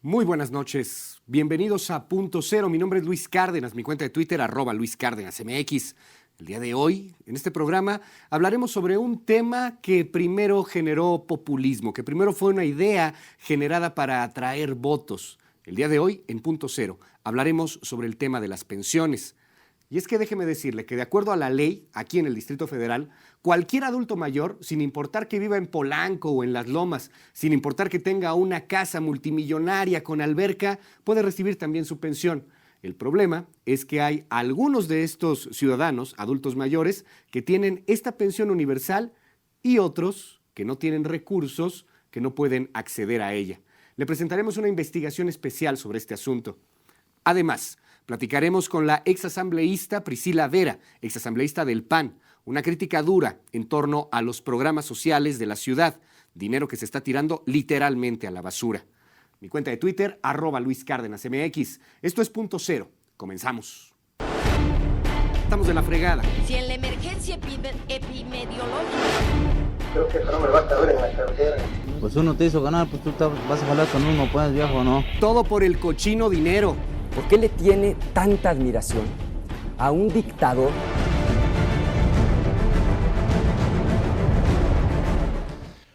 Muy buenas noches, bienvenidos a Punto Cero. Mi nombre es Luis Cárdenas, mi cuenta de Twitter @LuisCárdenasMX. El día de hoy, en este programa, hablaremos sobre un tema que primero generó populismo, que primero fue una idea generada para atraer votos. El día de hoy, en Punto Cero, hablaremos sobre el tema de las pensiones. Y es que déjeme decirle que de acuerdo a la ley, aquí en el Distrito Federal, cualquier adulto mayor, sin importar que viva en Polanco o en Las Lomas, sin importar que tenga una casa multimillonaria con alberca, puede recibir también su pensión. El problema es que hay algunos de estos ciudadanos, adultos mayores, que tienen esta pensión universal y otros que no tienen recursos, que no pueden acceder a ella. Le presentaremos una investigación especial sobre este asunto. Además, platicaremos con la exasambleísta Priscila Vera, exasambleísta del PAN, una crítica dura en torno a los programas sociales de la ciudad, dinero que se está tirando literalmente a la basura. Mi cuenta de Twitter, @LuisCárdenasMX. Esto es Punto Cero. Comenzamos. Estamos de la fregada. Si en la emergencia epidemiológica... Creo que eso no me va a caber en la cartera. Pues uno te hizo ganar, pues tú vas a jalar con uno, pues viejo, ¿no? Todo por el cochino dinero. ¿Por qué le tiene tanta admiración a un dictador?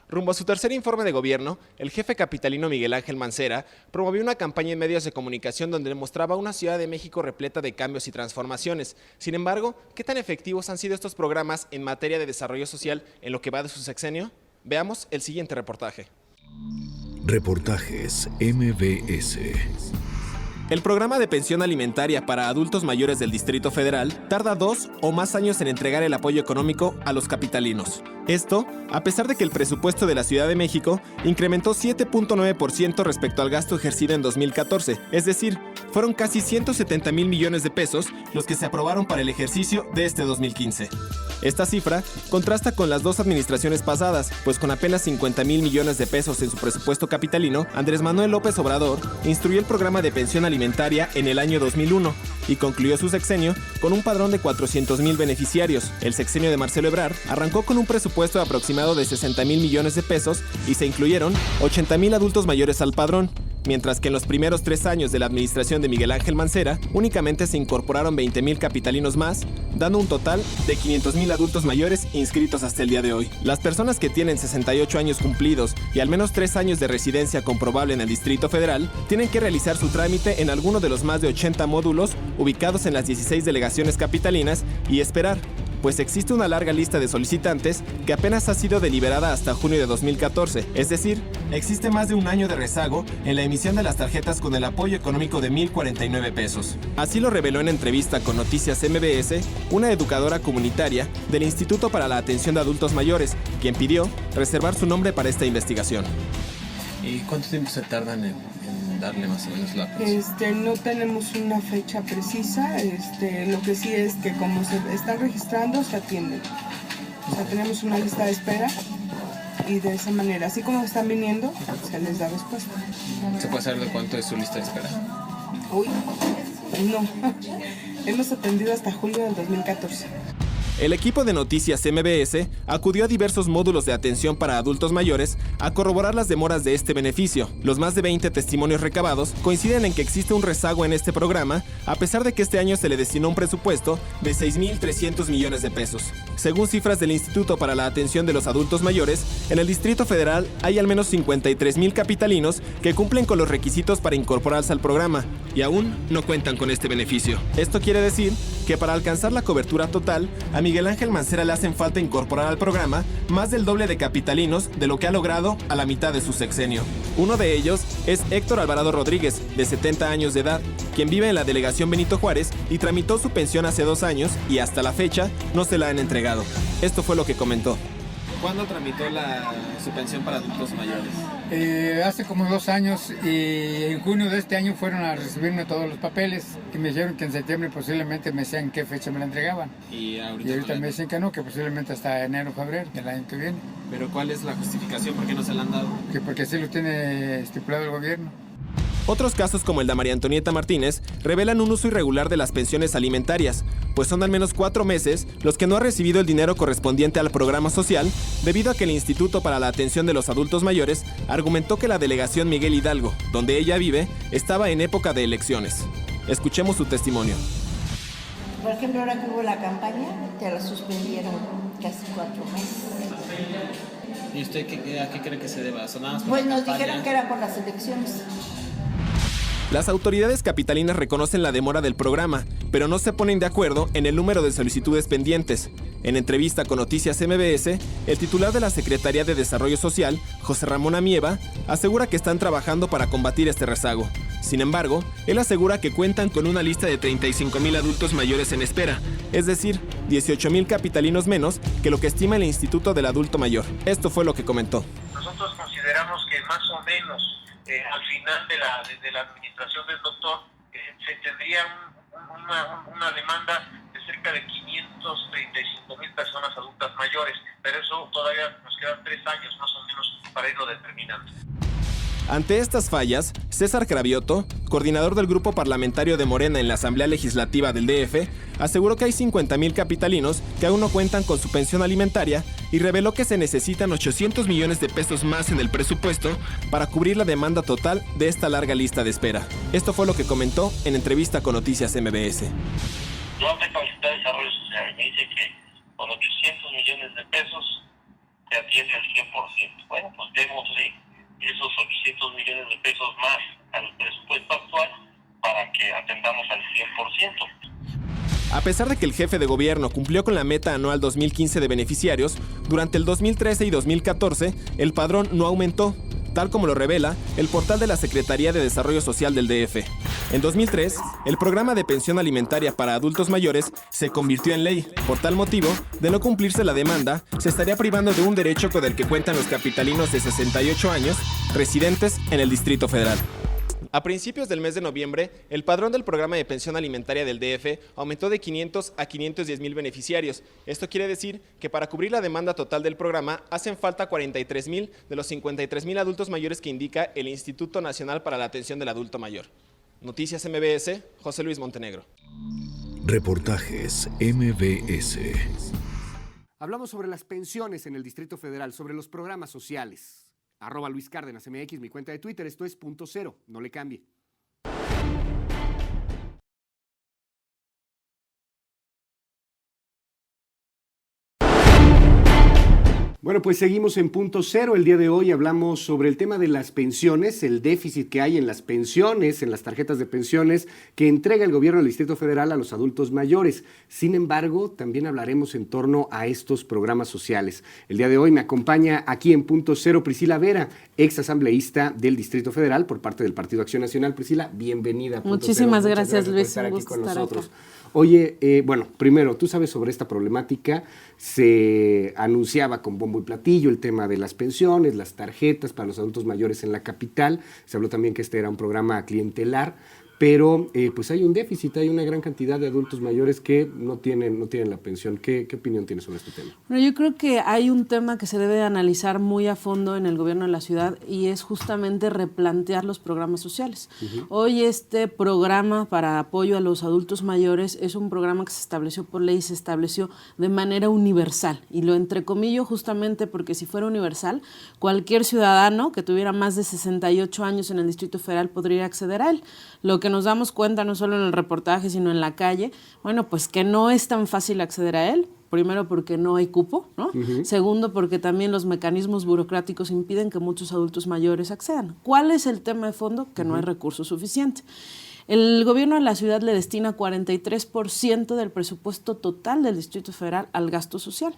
Rumbo a su tercer informe de gobierno, el jefe capitalino Miguel Ángel Mancera promovió una campaña en medios de comunicación donde demostraba una Ciudad de México repleta de cambios y transformaciones. Sin embargo, ¿qué tan efectivos han sido estos programas en materia de desarrollo social en lo que va de su sexenio? Veamos el siguiente reportaje. Reportajes MBS. El programa de pensión alimentaria para adultos mayores del Distrito Federal tarda 2 o más años en entregar el apoyo económico a los capitalinos. Esto, a pesar de que el presupuesto de la Ciudad de México incrementó 7.9% respecto al gasto ejercido en 2014, es decir, fueron casi 170,000 millones de pesos los que se aprobaron para el ejercicio de este 2015. Esta cifra contrasta con las dos administraciones pasadas, pues con apenas 50,000 millones de pesos en su presupuesto capitalino, Andrés Manuel López Obrador instruyó el programa de pensión alimentaria en el año 2001 y concluyó su sexenio con un padrón de 400,000 beneficiarios. El sexenio de Marcelo Ebrard arrancó con un presupuesto aproximado de 60,000 millones de pesos y se incluyeron 80,000 adultos mayores al padrón, mientras que en los primeros 3 años de la administración de Miguel Ángel Mancera únicamente se incorporaron 20,000 capitalinos más, dando un total de 500,000 adultos mayores inscritos hasta el día de hoy. Las personas que tienen 68 años cumplidos y al menos 3 años de residencia comprobable en el Distrito Federal tienen que realizar su trámite en alguno de los más de 80 módulos ubicados en las 16 delegaciones capitalinas y esperar, pues existe una larga lista de solicitantes que apenas ha sido deliberada hasta junio de 2014, es decir, existe más de un año de rezago en la emisión de las tarjetas con el apoyo económico de 1,049 pesos. Así lo reveló en entrevista con Noticias MBS una educadora comunitaria del Instituto para la Atención de Adultos Mayores, quien pidió reservar su nombre para esta investigación. ¿Y cuánto tiempo se tardan en darle más o menos la pensión? No tenemos una fecha precisa, lo que sí es que como se están registrando, se atienden. O sea, tenemos una lista de espera y de esa manera, así como están viniendo, se les da respuesta. ¿Se puede saber de cuánto es su lista de espera? Uy, no, hemos atendido hasta julio del 2014. El equipo de Noticias MBS acudió a diversos módulos de atención para adultos mayores a corroborar las demoras de este beneficio. Los más de 20 testimonios recabados coinciden en que existe un rezago en este programa, a pesar de que este año se le destinó un presupuesto de 6,300 millones de pesos. Según cifras del Instituto para la Atención de los Adultos Mayores, en el Distrito Federal hay al menos 53,000 capitalinos que cumplen con los requisitos para incorporarse al programa y aún no cuentan con este beneficio. Esto quiere decir que para alcanzar la cobertura total, a Miguel Ángel Mancera le hacen falta incorporar al programa más del doble de capitalinos de lo que ha logrado a la mitad de su sexenio. Uno de ellos es Héctor Alvarado Rodríguez, de 70 años de edad, quien vive en la delegación Benito Juárez y tramitó su pensión hace 2 años y hasta la fecha no se la han entregado. Esto fue lo que comentó. ¿Cuándo tramitó su pensión para adultos mayores? Hace como 2 años y en junio de este año fueron a recibirme todos los papeles y me dijeron que en septiembre posiblemente me decían qué fecha me la entregaban. Y ahorita Me dicen que no, que posiblemente hasta enero o febrero del año que viene. ¿Pero cuál es la justificación? ¿Por qué no se la han dado? Que porque así lo tiene estipulado el gobierno. Otros casos, como el de María Antonieta Martínez, revelan un uso irregular de las pensiones alimentarias, pues son al menos 4 meses los que no ha recibido el dinero correspondiente al programa social, debido a que el Instituto para la Atención de los Adultos Mayores argumentó que la delegación Miguel Hidalgo, donde ella vive, estaba en época de elecciones. Escuchemos su testimonio. Por ejemplo, ahora que hubo la campaña, te la suspendieron casi 4 meses. ¿Y usted a qué cree que se deba? Pues nos dijeron que era por las elecciones. Las autoridades capitalinas reconocen la demora del programa, pero no se ponen de acuerdo en el número de solicitudes pendientes. En entrevista con Noticias MBS, el titular de la Secretaría de Desarrollo Social, José Ramón Amieva, asegura que están trabajando para combatir este rezago. Sin embargo, él asegura que cuentan con una lista de 35,000 adultos mayores en espera, es decir, 18,000 capitalinos menos que lo que estima el Instituto del Adulto Mayor. Esto fue lo que comentó. Nosotros consideramos que más o menos al final de la administración del doctor se tendría una demanda de cerca de 535,000 personas adultas mayores, pero eso todavía nos quedan 3 años más o menos para irlo determinando. Ante estas fallas, César Cravioto, coordinador del grupo parlamentario de Morena en la Asamblea Legislativa del DF, aseguró que hay 50,000 capitalinos que aún no cuentan con su pensión alimentaria y reveló que se necesitan 800 millones de pesos más en el presupuesto para cubrir la demanda total de esta larga lista de espera. Esto fue lo que comentó en entrevista con Noticias MBS. Yo hablé con el Secretario de Desarrollo Social y me dice que con 800 millones de pesos se atiende al 100%. Bueno, pues vemos esos 800 millones de pesos más al presupuesto actual para que atendamos al 100%. A pesar de que el jefe de gobierno cumplió con la meta anual 2015 de beneficiarios, durante el 2013 y 2014 el padrón no aumentó, tal como lo revela el portal de la Secretaría de Desarrollo Social del DF. En 2003, el programa de pensión alimentaria para adultos mayores se convirtió en ley. Por tal motivo, de no cumplirse la demanda, se estaría privando de un derecho con el que cuentan los capitalinos de 68 años residentes en el Distrito Federal. A principios del mes de noviembre, el padrón del programa de pensión alimentaria del DF aumentó de 500 a 510,000 beneficiarios. Esto quiere decir que para cubrir la demanda total del programa hacen falta 43,000 de los 53,000 adultos mayores que indica el Instituto Nacional para la Atención del Adulto Mayor. Noticias MBS, José Luis Montenegro. Reportajes MBS. Hablamos sobre las pensiones en el Distrito Federal, sobre los programas sociales. @Luis Cárdenas MX, mi cuenta de Twitter, esto es @0, no le cambie. Bueno, pues seguimos en @0. El día de hoy hablamos sobre el tema de las pensiones, el déficit que hay en las pensiones, en las tarjetas de pensiones que entrega el gobierno del Distrito Federal a los adultos mayores. Sin embargo, también hablaremos en torno a estos programas sociales. El día de hoy me acompaña aquí en @0 Priscila Vera, ex asambleísta del Distrito Federal por parte del Partido Acción Nacional. Priscila, bienvenida a @0. Muchísimas gracias, por Luis. estar aquí con nosotros. Acá. Oye, bueno, primero, tú sabes sobre esta problemática, se anunciaba con bombo y platillo el tema de las pensiones, las tarjetas para los adultos mayores en la capital, se habló también que este era un programa clientelar, pero pues hay un déficit, hay una gran cantidad de adultos mayores que no tienen la pensión. ¿Qué opinión tienes sobre este tema? Bueno, yo creo que hay un tema que se debe analizar muy a fondo en el gobierno de la ciudad y es justamente replantear los programas sociales. Hoy este programa para apoyo a los adultos mayores es un programa que se estableció por ley, se estableció de manera universal y lo entrecomillo justamente porque si fuera universal, cualquier ciudadano que tuviera más de 68 años en el Distrito Federal podría acceder a él. Lo que nos damos cuenta no solo en el reportaje, sino en la calle, bueno, pues que no es tan fácil acceder a él. Primero porque no hay cupo, ¿no? Segundo porque también los mecanismos burocráticos impiden que muchos adultos mayores accedan. ¿Cuál es el tema de fondo? Que no hay recursos suficientes. El gobierno de la ciudad le destina 43% del presupuesto total del Distrito Federal al gasto social.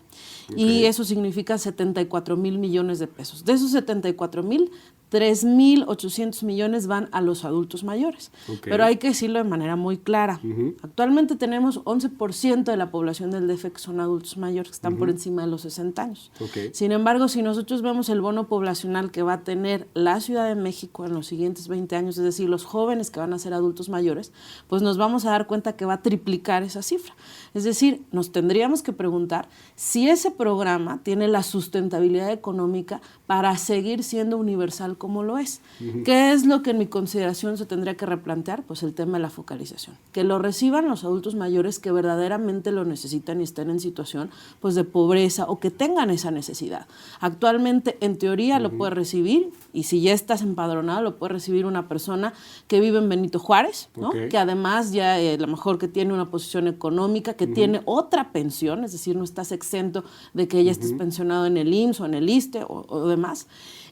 Y eso significa 74,000 millones de pesos. De esos 74,000, 3,800 millones van a los adultos mayores. Pero hay que decirlo de manera muy clara. Actualmente tenemos 11% de la población del DF que son adultos mayores, que están por encima de los 60 años. Sin embargo, si nosotros vemos el bono poblacional que va a tener la Ciudad de México en los siguientes 20 años, es decir, los jóvenes que van a ser adultos mayores, pues nos vamos a dar cuenta que va a triplicar esa cifra. Es decir, nos tendríamos que preguntar si ese programa tiene la sustentabilidad económica para seguir siendo universal como lo es. ¿Qué es lo que en mi consideración se tendría que replantear? Pues el tema de la focalización. Que lo reciban los adultos mayores que verdaderamente lo necesitan y estén en situación pues de pobreza o que tengan esa necesidad. Actualmente, en teoría, lo puede recibir, y si ya estás empadronado, lo puede recibir una persona que vive en Benito Juárez, ¿no? Que además ya a lo mejor que tiene una posición económica, que tiene otra pensión, es decir, no estás exento de que ya estés pensionado en el IMSS o en el ISSSTE o demás.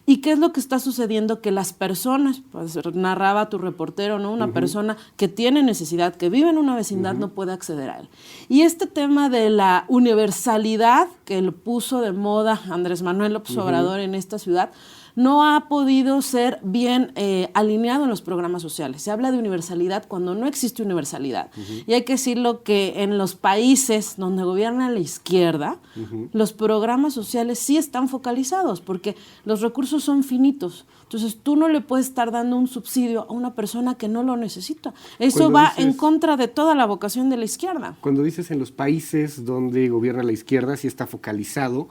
¿Y qué es lo que está sucediendo? Que las personas, pues narraba tu reportero, ¿no? Una persona que tiene necesidad, que vive en una vecindad, no puede acceder a él. Y este tema de la universalidad que lo puso de moda Andrés Manuel López Obrador en esta ciudad, no ha podido ser bien alineado en los programas sociales. Se habla de universalidad cuando no existe universalidad. Y hay que decirlo que en los países donde gobierna la izquierda, los programas sociales sí están focalizados porque los recursos son finitos. Entonces tú no le puedes estar dando un subsidio a una persona que no lo necesita. Eso va en contra de toda la vocación de la izquierda. Cuando dices en los países donde gobierna la izquierda sí está focalizado,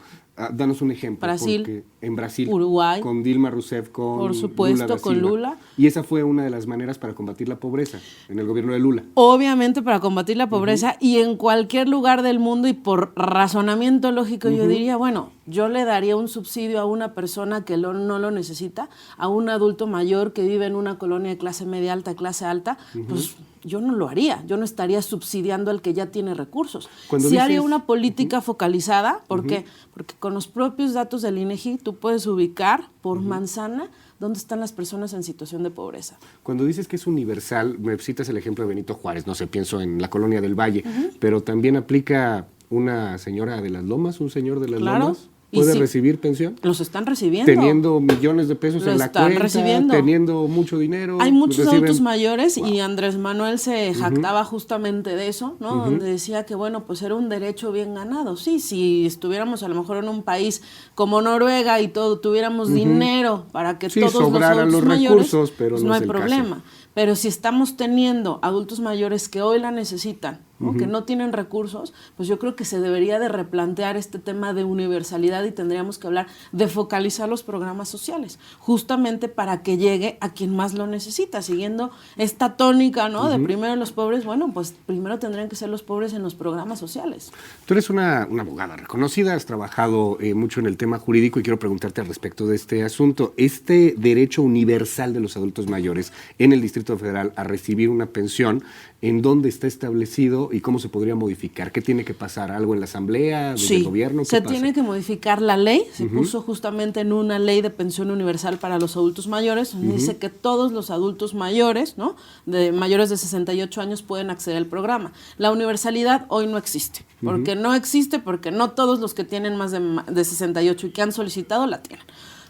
danos un ejemplo. Brasil, porque en Brasil, Uruguay, con Dilma Rousseff, con por supuesto, Lula da con Silva. Lula. Y esa fue una de las maneras para combatir la pobreza en el gobierno de Lula. Obviamente para combatir la pobreza y en cualquier lugar del mundo, y por razonamiento lógico yo diría, bueno, yo le daría un subsidio a una persona que no lo necesita, a un adulto mayor que vive en una colonia de clase media alta, clase alta, pues yo no lo haría, yo no estaría subsidiando al que ya tiene recursos. Sí haría una política focalizada, ¿por qué? Porque con los propios datos del INEGI tú puedes ubicar por manzana dónde están las personas en situación de pobreza. Cuando dices que es universal, me citas el ejemplo de Benito Juárez, no sé, pienso en la colonia del Valle, pero también aplica una señora de las Lomas, un señor de las Lomas. ¿Puede recibir pensión? Los están recibiendo. Teniendo millones de pesos en la cuenta, teniendo mucho dinero. Hay muchos adultos mayores y Andrés Manuel se jactaba justamente de eso, ¿no? Donde decía que, bueno, pues era un derecho bien ganado. Sí, si estuviéramos a lo mejor en un país como Noruega y todo, tuviéramos dinero para que todos los adultos mayores, recursos, pero pues no hay problema. Pero si estamos teniendo adultos mayores que hoy la necesitan, ¿no? Que no tienen recursos, pues yo creo que se debería de replantear este tema de universalidad y tendríamos que hablar de focalizar los programas sociales, justamente para que llegue a quien más lo necesita, siguiendo esta tónica, ¿no? De primero los pobres, bueno, pues primero tendrían que ser los pobres en los programas sociales. Tú eres una abogada reconocida, has trabajado mucho en el tema jurídico y quiero preguntarte al respecto de este asunto. Este derecho universal de los adultos mayores en el Distrito Federal a recibir una pensión, ¿en dónde está establecido y cómo se podría modificar? ¿Qué tiene que pasar? ¿Algo en la asamblea del gobierno? Se tiene que modificar la ley, se puso justamente en una ley de pensión universal para los adultos mayores, donde dice que todos los adultos mayores, ¿no? De mayores de 68 años pueden acceder al programa. La universalidad hoy no existe, porque no existe, porque no todos los que tienen más de 68 y que han solicitado la tienen.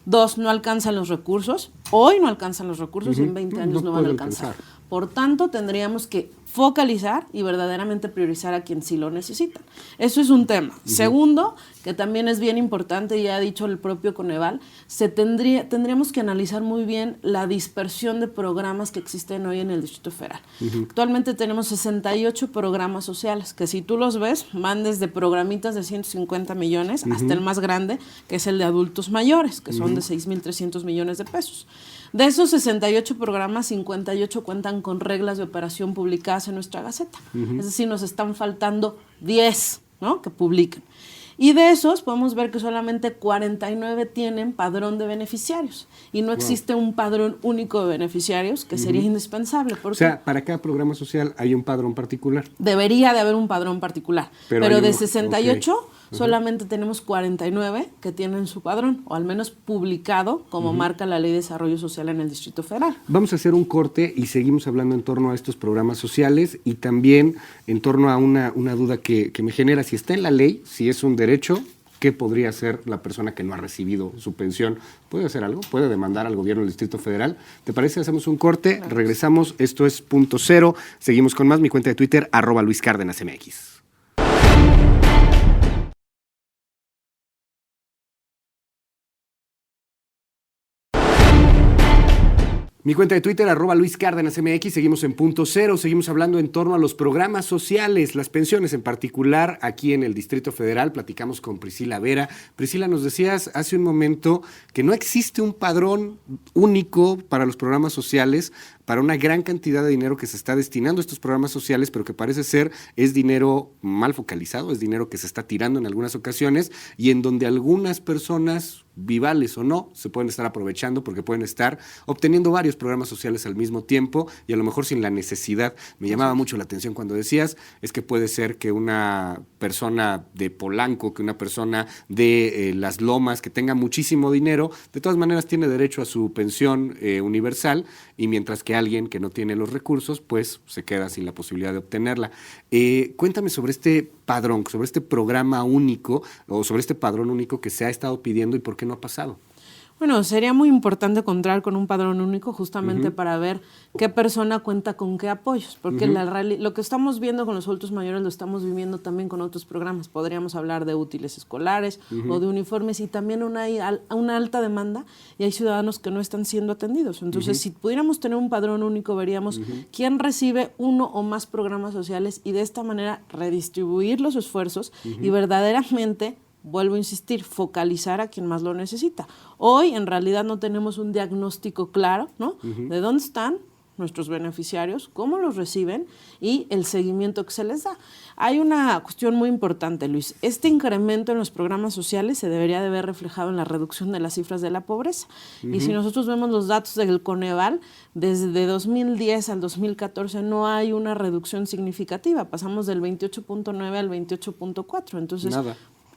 2, no alcanzan los recursos, hoy no alcanzan los recursos y en 20 años no van a alcanzar. Por tanto, tendríamos que focalizar y verdaderamente priorizar a quien sí lo necesitan. Eso es un tema. Segundo, que también es bien importante, ya ha dicho el propio Coneval, tendríamos que analizar muy bien la dispersión de programas que existen hoy en el Distrito Federal. Actualmente tenemos 68 programas sociales, que si tú los ves, van desde programitas de 150 millones hasta el más grande, que es el de adultos mayores, que son de 6,300 millones de pesos. De esos 68 programas, 58 cuentan con reglas de operación publicadas en nuestra Gaceta. Es decir, nos están faltando 10, ¿no? Que publican. Y de esos podemos ver que solamente 49 tienen padrón de beneficiarios y no existe un padrón único de beneficiarios, que sería indispensable. Porque o sea, para cada programa social hay un padrón particular. Debería de haber un padrón particular, pero de 68 solamente tenemos 49 que tienen su padrón, o al menos publicado como marca la Ley de Desarrollo Social en el Distrito Federal. Vamos a hacer un corte y seguimos hablando en torno a estos programas sociales y también en torno a una duda que me genera. Si está en la ley, si es un derecho, ¿qué podría hacer la persona que no ha recibido su pensión? ¿Puede hacer algo? ¿Puede demandar al gobierno del Distrito Federal? ¿Te parece? Hacemos un corte, regresamos. Esto es Punto Cero. Seguimos con más. Mi cuenta de Twitter, @LuisCárdenasMX. Mi cuenta de Twitter, @LuisCárdenasMX. Seguimos en Punto Cero. Seguimos hablando en torno a los programas sociales, las pensiones en particular, aquí en el Distrito Federal. Platicamos con Priscila Vera. Priscila, nos decías hace un momento que no existe un padrón único para los programas sociales, para una gran cantidad de dinero que se está destinando a estos programas sociales, pero que parece ser es dinero mal focalizado, es dinero que se está tirando en algunas ocasiones y en donde algunas personas, vivales o no, se pueden estar aprovechando porque pueden estar obteniendo varios programas sociales al mismo tiempo y a lo mejor sin la necesidad. Me llamaba mucho la atención cuando decías, es que puede ser que una persona de Polanco, que una persona de Las Lomas, que tenga muchísimo dinero, de todas maneras tiene derecho a su pensión universal, y mientras que alguien que no tiene los recursos, pues se queda sin la posibilidad de obtenerla. Cuéntame sobre este padrón, sobre este programa único o sobre este padrón único que se ha estado pidiendo y por qué no ha pasado. Bueno, sería muy importante contar con un padrón único justamente para ver qué persona cuenta con qué apoyos, porque lo que estamos viendo con los adultos mayores lo estamos viviendo también con otros programas. Podríamos hablar de útiles escolares o de uniformes, y también una alta demanda, y hay ciudadanos que no están siendo atendidos. Entonces, si pudiéramos tener un padrón único, veríamos quién recibe uno o más programas sociales y de esta manera redistribuir los esfuerzos y verdaderamente, vuelvo a insistir, focalizar a quien más lo necesita. Hoy, en realidad, no tenemos un diagnóstico claro, ¿no? De dónde están nuestros beneficiarios, cómo los reciben y el seguimiento que se les da. Hay una cuestión muy importante, Luis. Este incremento en los programas sociales se debería de ver reflejado en la reducción de las cifras de la pobreza. Y si nosotros vemos los datos del Coneval, desde 2010 al 2014 no hay una reducción significativa. Pasamos del 28.9 al 28.4. Entonces,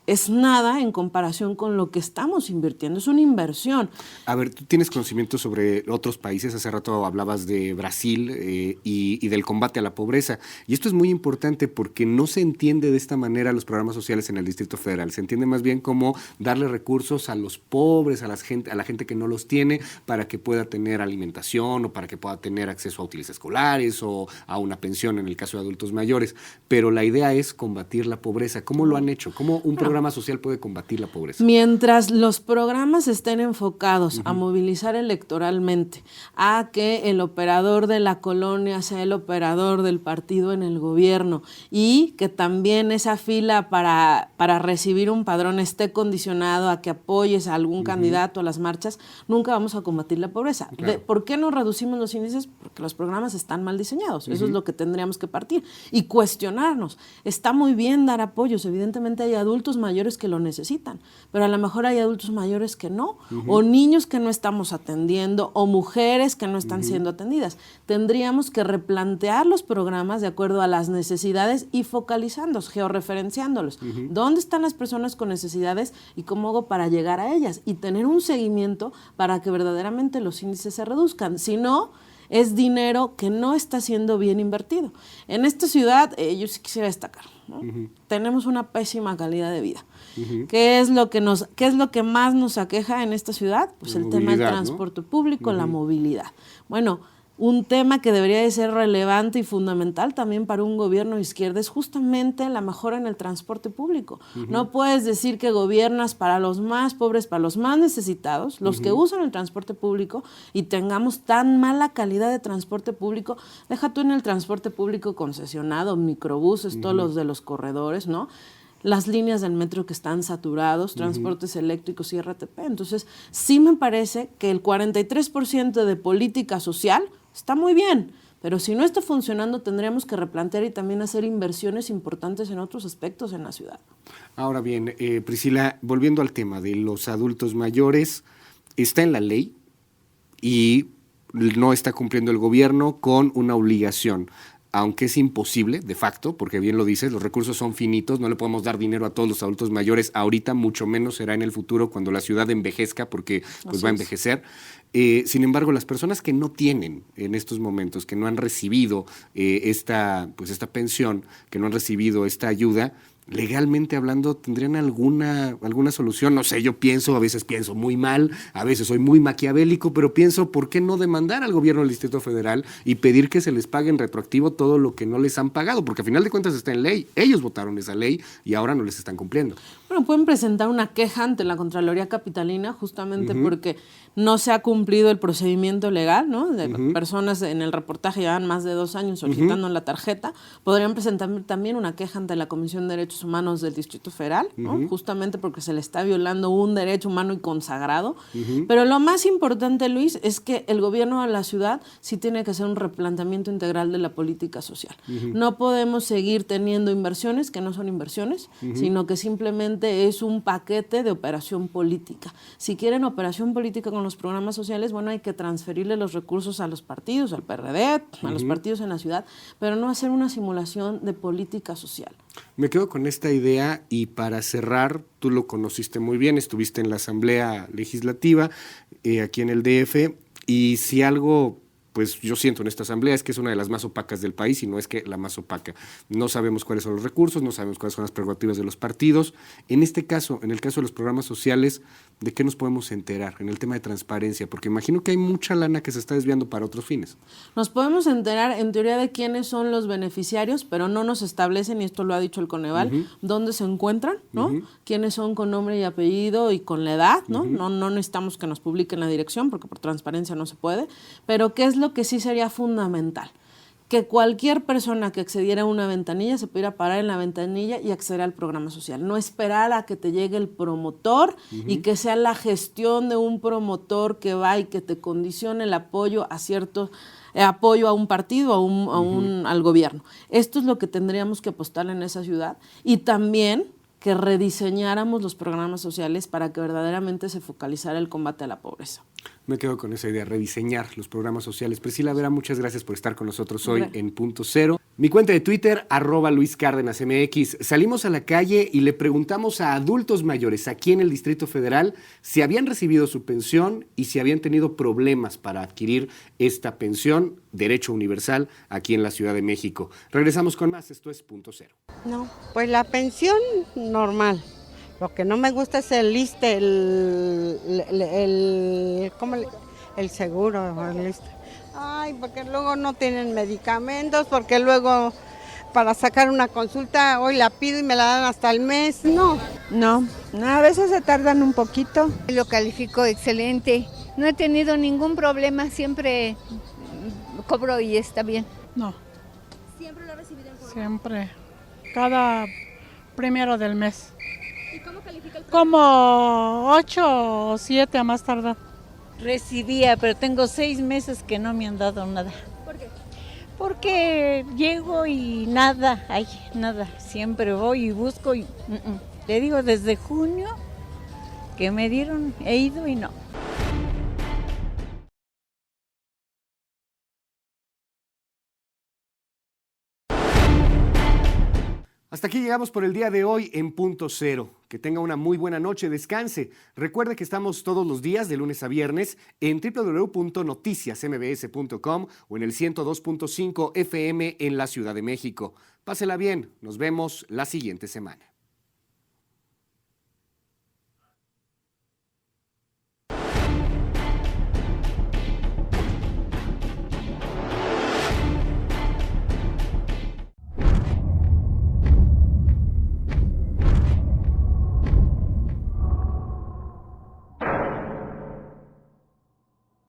es nada en comparación con lo que estamos invirtiendo, es una inversión. A ver, tú tienes conocimiento sobre otros países, hace rato hablabas de Brasil y del combate a la pobreza, y esto es muy importante porque no se entiende de esta manera los programas sociales en el Distrito Federal, se entiende más bien como darle recursos a los pobres, a la gente que no los tiene, para que pueda tener alimentación o para que pueda tener acceso a útiles escolares o a una pensión en el caso de adultos mayores, pero la idea es combatir la pobreza. ¿Cómo lo han hecho? ¿Cómo un programa social puede combatir la pobreza? Mientras los programas estén enfocados a movilizar electoralmente, a que el operador de la colonia sea el operador del partido en el gobierno, y que también esa fila para recibir un padrón esté condicionado a que apoyes a algún candidato a las marchas, nunca vamos a combatir la pobreza. Claro. ¿Por qué no reducimos los índices? Porque los programas están mal diseñados. Eso es lo que tendríamos que partir y cuestionarnos. Está muy bien dar apoyos, evidentemente hay adultos mayores que lo necesitan, pero a lo mejor hay adultos mayores que no, o niños que no estamos atendiendo, o mujeres que no están siendo atendidas. Tendríamos que replantear los programas de acuerdo a las necesidades y focalizándolos, georreferenciándolos. ¿Dónde están las personas con necesidades y cómo hago para llegar a ellas? Y tener un seguimiento para que verdaderamente los índices se reduzcan. Si no, es dinero que no está siendo bien invertido. En esta ciudad, yo sí quisiera destacar, ¿no? Tenemos una pésima calidad de vida. ¿Qué es lo que más nos aqueja en esta ciudad? Pues el tema del transporte público, la movilidad. Bueno, un tema que debería de ser relevante y fundamental también para un gobierno de izquierda es justamente la mejora en el transporte público. No puedes decir que gobiernas para los más pobres, para los más necesitados, los que usan el transporte público, y tengamos tan mala calidad de transporte público. Deja tú en el transporte público concesionado, microbuses, todos los de los corredores, ¿no? Las líneas del metro que están saturados, transportes eléctricos y RTP. Entonces, sí me parece que el 43% de política social está muy bien, pero si no está funcionando, tendríamos que replantear y también hacer inversiones importantes en otros aspectos en la ciudad. Ahora bien, Priscila, volviendo al tema de los adultos mayores, está en la ley y no está cumpliendo el gobierno con una obligación, aunque es imposible, de facto, porque bien lo dices, los recursos son finitos, no le podemos dar dinero a todos los adultos mayores ahorita, mucho menos será en el futuro cuando la ciudad envejezca, porque pues va a envejecer. Sin embargo, las personas que no tienen en estos momentos, que no han recibido esta pensión, que no han recibido esta ayuda, legalmente hablando, ¿tendrían alguna solución? No sé, yo pienso, a veces pienso muy mal, a veces soy muy maquiavélico, pero pienso, ¿por qué no demandar al gobierno del Distrito Federal y pedir que se les pague en retroactivo todo lo que no les han pagado? Porque a final de cuentas está en ley. Ellos votaron esa ley y ahora no les están cumpliendo. Bueno, pueden presentar una queja ante la Contraloría Capitalina justamente porque no se ha cumplido el procedimiento legal, ¿no? De personas en el reportaje llevan más de 2 años solicitando la tarjeta. Podrían presentar también una queja ante la Comisión de Derechos Humanos del Distrito Federal, ¿no? Justamente porque se le está violando un derecho humano y consagrado. Pero lo más importante, Luis, es que el gobierno de la ciudad sí tiene que hacer un replanteamiento integral de la política social. No podemos seguir teniendo inversiones que no son inversiones, sino que simplemente es un paquete de operación política. Si quieren operación política con los programas sociales, bueno, hay que transferirle los recursos a los partidos, al PRD, a los partidos en la ciudad, pero no hacer una simulación de política social. Me quedo con esta idea y para cerrar, tú lo conociste muy bien, estuviste en la Asamblea Legislativa aquí en el DF y si algo pues yo siento en esta asamblea es que es una de las más opacas del país y no es que la más opaca. No sabemos cuáles son los recursos, no sabemos cuáles son las prerrogativas de los partidos. En este caso, en el caso de los programas sociales, ¿de qué nos podemos enterar en el tema de transparencia? Porque imagino que hay mucha lana que se está desviando para otros fines. Nos podemos enterar en teoría de quiénes son los beneficiarios, pero no nos establecen, y esto lo ha dicho el Coneval, dónde se encuentran, ¿no? Quiénes son con nombre y apellido y con la edad, ¿no? No necesitamos que nos publiquen la dirección porque por transparencia no se puede, pero ¿qué es lo que sí sería fundamental? Que cualquier persona que accediera a una ventanilla se pudiera parar en la ventanilla y acceder al programa social. No esperar a que te llegue el promotor y que sea la gestión de un promotor que va y que te condicione el apoyo a ciertos apoyo a un partido, al gobierno. Esto es lo que tendríamos que apostar en esa ciudad y también que rediseñáramos los programas sociales para que verdaderamente se focalizara el combate a la pobreza. Me quedo con esa idea, rediseñar los programas sociales. Priscila Vera, muchas gracias por estar con nosotros hoy en Punto Cero. Mi cuenta de Twitter, @LuisCárdenasMX. Salimos a la calle y le preguntamos a adultos mayores aquí en el Distrito Federal si habían recibido su pensión y si habían tenido problemas para adquirir esta pensión, derecho universal, aquí en la Ciudad de México. Regresamos con más, esto es Punto Cero. No, pues la pensión normal. Lo que no me gusta es el ISSSTE, el seguro, el ISSSTE. Ay, porque luego no tienen medicamentos, porque luego para sacar una consulta hoy la pido y me la dan hasta el mes. No, a veces se tardan un poquito. Lo califico excelente, no he tenido ningún problema, siempre cobro y está bien. No. ¿Siempre lo ha recibido en forma? Siempre, cada primero del mes. ¿Y cómo califica el programa? Como 8 o 7 a más tardar. Recibía, pero tengo 6 meses que no me han dado nada. ¿Por qué? Porque llego y nada, nada. Siempre voy y busco y le digo desde junio que me dieron, he ido y no. Hasta aquí llegamos por el día de hoy en Punto Cero. Que tenga una muy buena noche, descanse. Recuerde que estamos todos los días de lunes a viernes en www.noticiasmbs.com o en el 102.5 FM en la Ciudad de México. Pásela bien, nos vemos la siguiente semana.